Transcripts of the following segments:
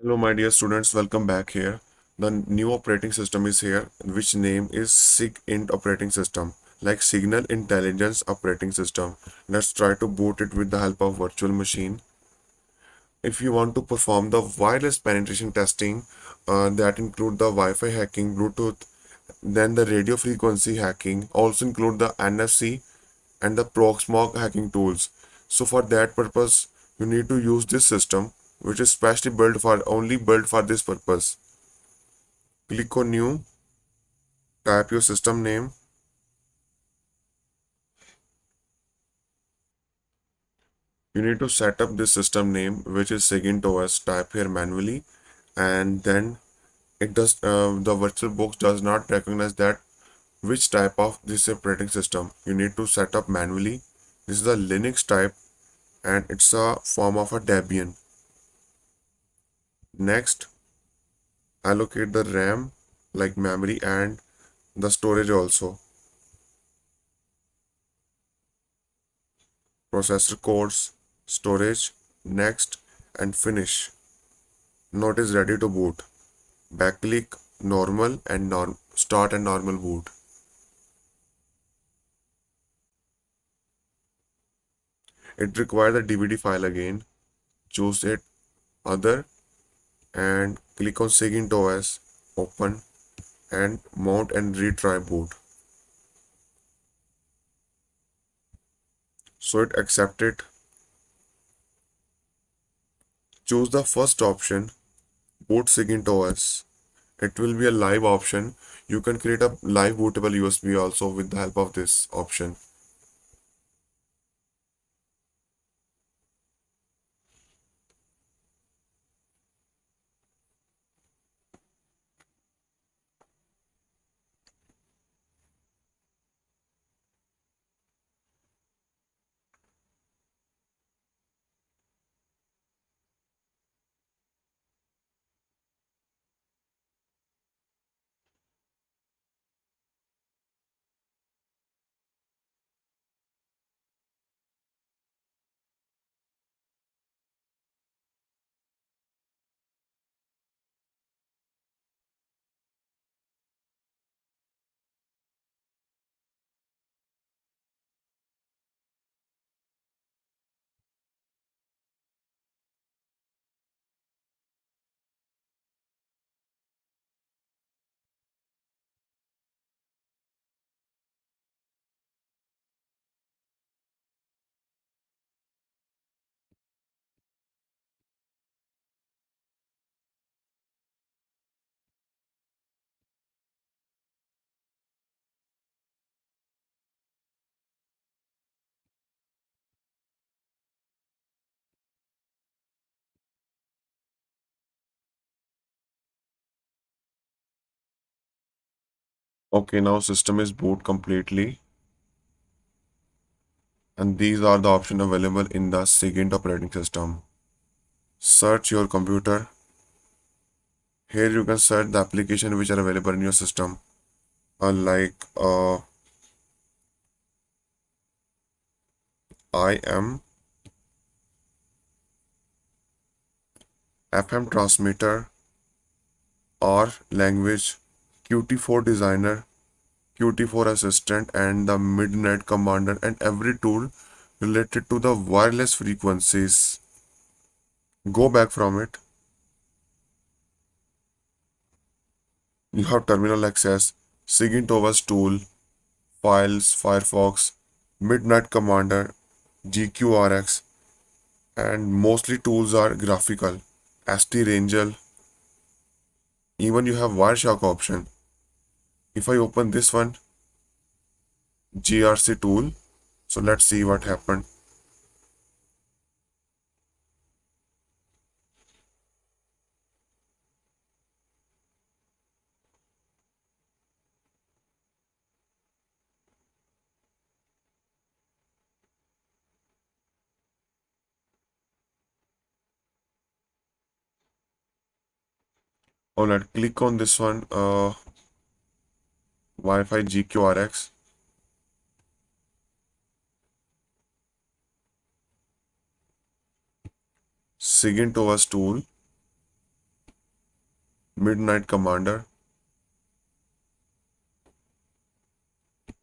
Hello, my dear students, welcome back here. The new operating system is here, which name is SIGINT operating system, like Signal Intelligence Operating System. Let's try to boot it with the help of virtual machine. If you want to perform the wireless penetration testing, that include the Wi-Fi hacking, Bluetooth, then the radio frequency hacking, also include the NFC and the proxmox hacking tools. So for that purpose, you need to use this system, which is specially built for this purpose. Click on new, type your system name. You need to set up this system name, which is SIGINT OS. Type here manually, and then the VirtualBox does not recognize that which type of this operating system you need to set up manually. This is a Linux type, and it's a form of a Debian. Next, allocate the RAM, like memory, and the storage also. Processor codes, storage, next, and finish. Now it is ready to boot. Backclick, normal, and start and normal boot. It requires the DVD file again. Choose it, other, and click on SIGINT OS, open, and mount and retry boot. So it accepted. Choose the first option, boot SIGINT OS. It will be a live option. You can create a live bootable USB also with the help of this option. Okay, now system is boot completely, and these are the options available in the SIGINT operating system. Search your computer. Here you can search the application which are available in your system, like IM, FM transmitter, R language, Qt4 designer, Qt4 assistant, and the midnight commander, and every tool related to the wireless frequencies. Go back from it. You have terminal access, SIGINT OS tool, files, Firefox, Midnight Commander, GQRX, and mostly tools are graphical. ST Rangel, even you have Wireshark option. If I open this one, GRC tool, so let's see what happened. Alright, click on this one, Wi-Fi GQRX. SIGINT OS tool. Midnight Commander,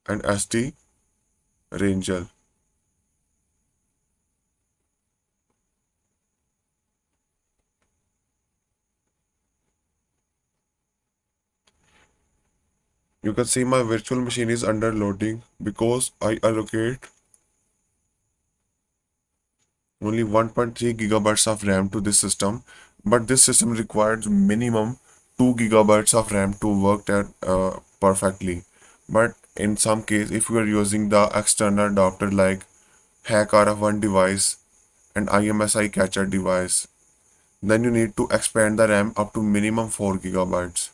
and ST Ranger. You can see my virtual machine is under loading because I allocate only 1.3 gigabytes of RAM to this system, but this system requires minimum 2 gigabytes of RAM to work that perfectly. But in some case, if you are using the external adapter like hack RF1 device and IMSI catcher device, then you need to expand the RAM up to minimum 4 gigabytes.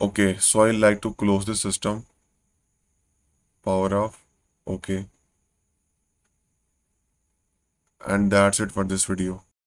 Okay, so I like to close the system, power off. Okay, and that's it for this video.